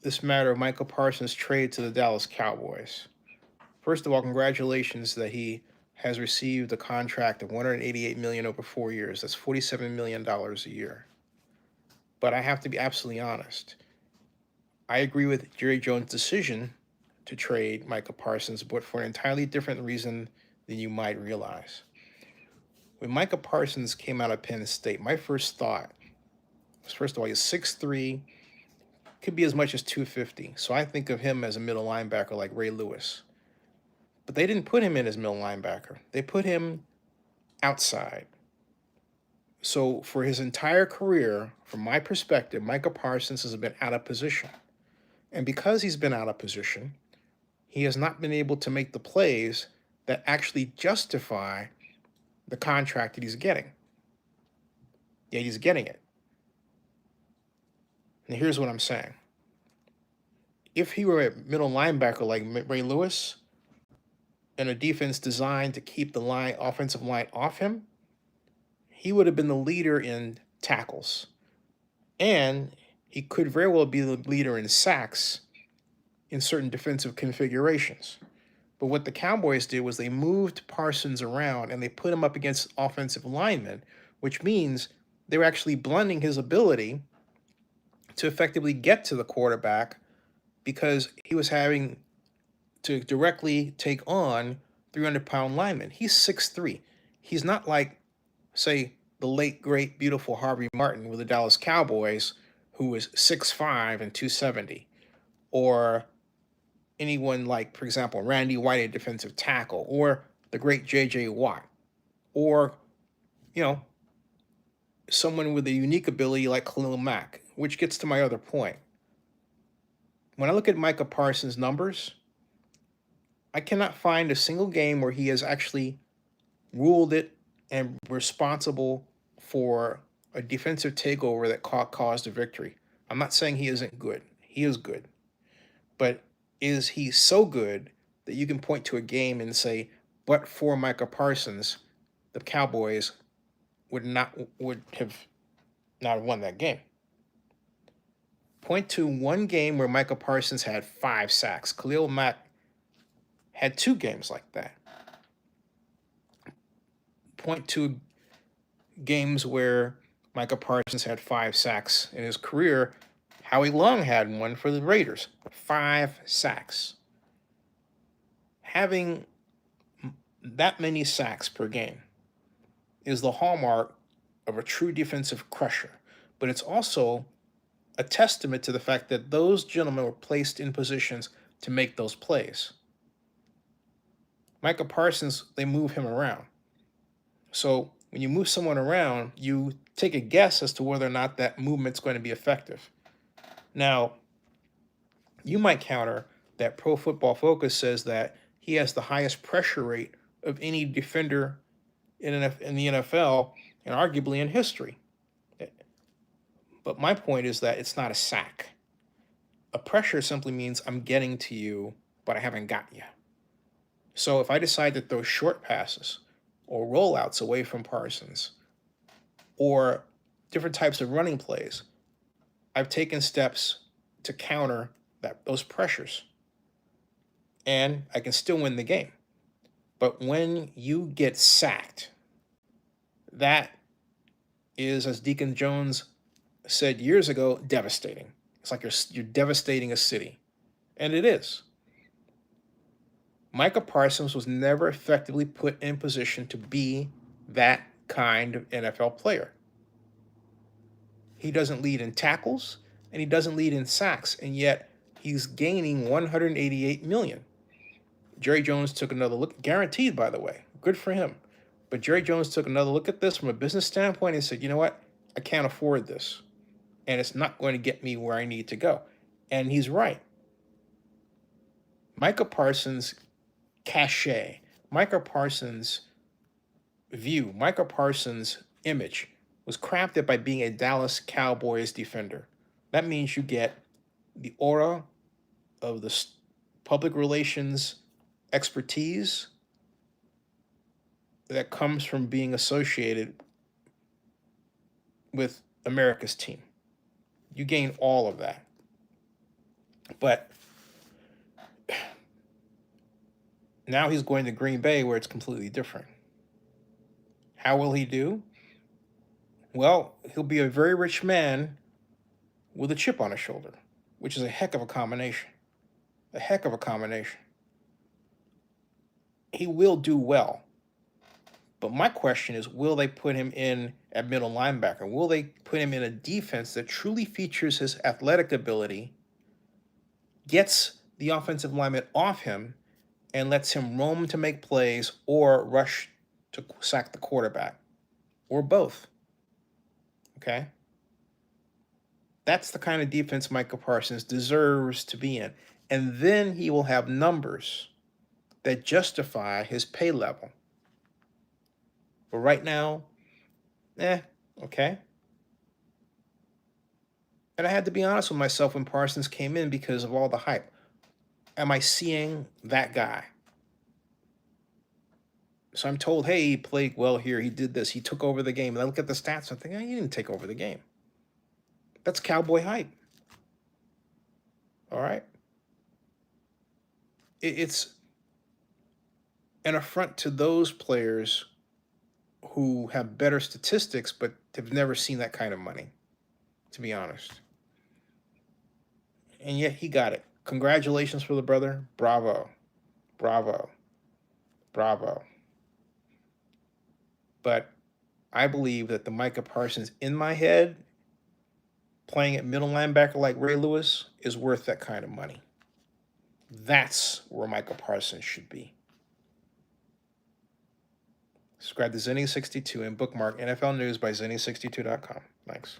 this matter of Micah Parsons' trade to the Dallas Cowboys. First of all, congratulations that he has received a contract of $188 million over 4 years. That's $47 million a year. But I have to be absolutely honest. I agree with Jerry Jones' decision to trade Micah Parsons, but for an entirely different reason than you might realize. When Micah Parsons came out of Penn State, my first thought was, first of all, he's 6'3", could be as much as 250. So I think of him as a middle linebacker like Ray Lewis. But they didn't put him in as middle linebacker. They put him outside. So for his entire career, from my perspective, Micah Parsons has been out of position. And because he's been out of position, he has not been able to make the plays that actually justify the contract that he's getting. Yet he's getting it. And here's what I'm saying. If he were a middle linebacker like Ray Lewis, and a defense designed to keep the offensive line off him, he would have been the leader in tackles. And he could very well be the leader in sacks in certain defensive configurations. But what the Cowboys did was they moved Parsons around and they put him up against offensive linemen, which means they were actually blunting his ability to effectively get to the quarterback because he was having to directly take on 300-pound linemen. He's 6'3". He's not like, say, the late, great, beautiful Harvey Martin with the Dallas Cowboys, who was 6'5" and 270. Or anyone like, for example, Randy White, a defensive tackle, or the great J.J. Watt, or, someone with a unique ability like Khalil Mack, which gets to my other point. When I look at Micah Parsons' numbers, I cannot find a single game where he has actually ruled it and responsible for a defensive takeover that caused a victory. I'm not saying he isn't good. He is good. But is he so good that you can point to a game and say, but for Micah Parsons, the Cowboys would have not won that game? Point to one game where Micah Parsons had 5 sacks. Khalil Mack had 2 games like that. Point to games where Micah Parsons had 5 sacks in his career. Howie Long had one for the Raiders, 5 sacks. Having that many sacks per game is the hallmark of a true defensive crusher, but it's also a testament to the fact that those gentlemen were placed in positions to make those plays. Micah Parsons, they move him around. So when you move someone around, you take a guess as to whether or not that movement's going to be effective. Now, you might counter that Pro Football Focus says that he has the highest pressure rate of any defender in the NFL and arguably in history. But my point is that it's not a sack. A pressure simply means I'm getting to you, but I haven't got you. So if I decide to throw short passes or rollouts away from Parsons or different types of running plays, I've taken steps to counter those pressures. And I can still win the game. But when you get sacked, that is, as Deacon Jones said years ago, devastating. It's like you're devastating a city. And it is. Micah Parsons was never effectively put in position to be that kind of NFL player. He doesn't lead in tackles, and he doesn't lead in sacks, and yet he's gaining $188 million. Jerry Jones took another look, guaranteed, by the way. Good for him. But Jerry Jones took another look at this from a business standpoint and said, you know what? I can't afford this. And it's not going to get me where I need to go. And he's right. Micah Parsons' cachet, Micah Parsons' view, Micah Parsons' image was crafted by being a Dallas Cowboys defender. That means you get the aura of the public relations expertise that comes from being associated with America's team. You gain all of that. But now he's going to Green Bay where it's completely different. How will he do? Well, he'll be a very rich man with a chip on his shoulder, which is a heck of a combination. A heck of a combination. He will do well. But my question is, will they put him in at middle linebacker? Will they put him in a defense that truly features his athletic ability, gets the offensive lineman off him, and lets him roam to make plays or rush to sack the quarterback? Or both. Okay? That's the kind of defense Micah Parsons deserves to be in. And then he will have numbers that justify his pay level. But right now, okay. And I had to be honest with myself when Parsons came in because of all the hype. Am I seeing that guy? So I'm told, hey, he played well here. He did this. He took over the game. And I look at the stats and I think, he didn't take over the game. That's cowboy hype. All right? It's an affront to those players who have better statistics but have never seen that kind of money, to be honest. And yet he got it. Congratulations for the brother. Bravo. Bravo. Bravo. But I believe that the Micah Parsons in my head, playing at middle linebacker like Ray Lewis, is worth that kind of money. That's where Micah Parsons should be. Subscribe to Zenny62 and bookmark NFL News by Zenny62.com. Thanks.